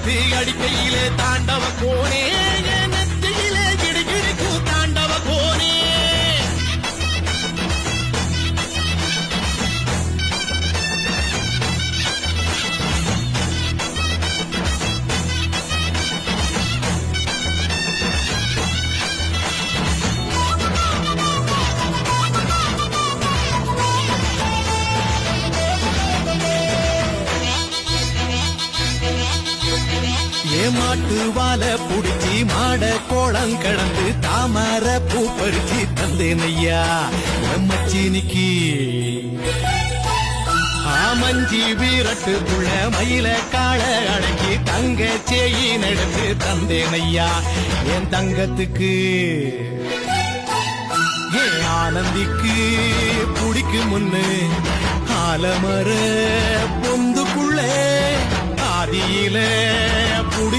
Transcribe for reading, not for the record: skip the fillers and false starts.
எடுத்து அடிக்கையிலே தாண்டவ கோனே நெத்தியிலே கிடுகிடுக்கு தாண்டவ கோனே ஏமாட்டு வாழ புடிச்சி மாட கோளம் கடந்து தாமர பூ பறிச்சு தந்தேன் ஐயா மச்சினிக்கு ஆமஞ்சி வீரட்டுக்குள்ள மயில கால அடக்கி தங்க சேயி நடந்து தந்தேன் ஐயா என் தங்கத்துக்கு ஏன் ஆனந்திக்கு புடிக்கு முன்னு ஆலமர பொந்துக்குள்ள ஆதியில புடி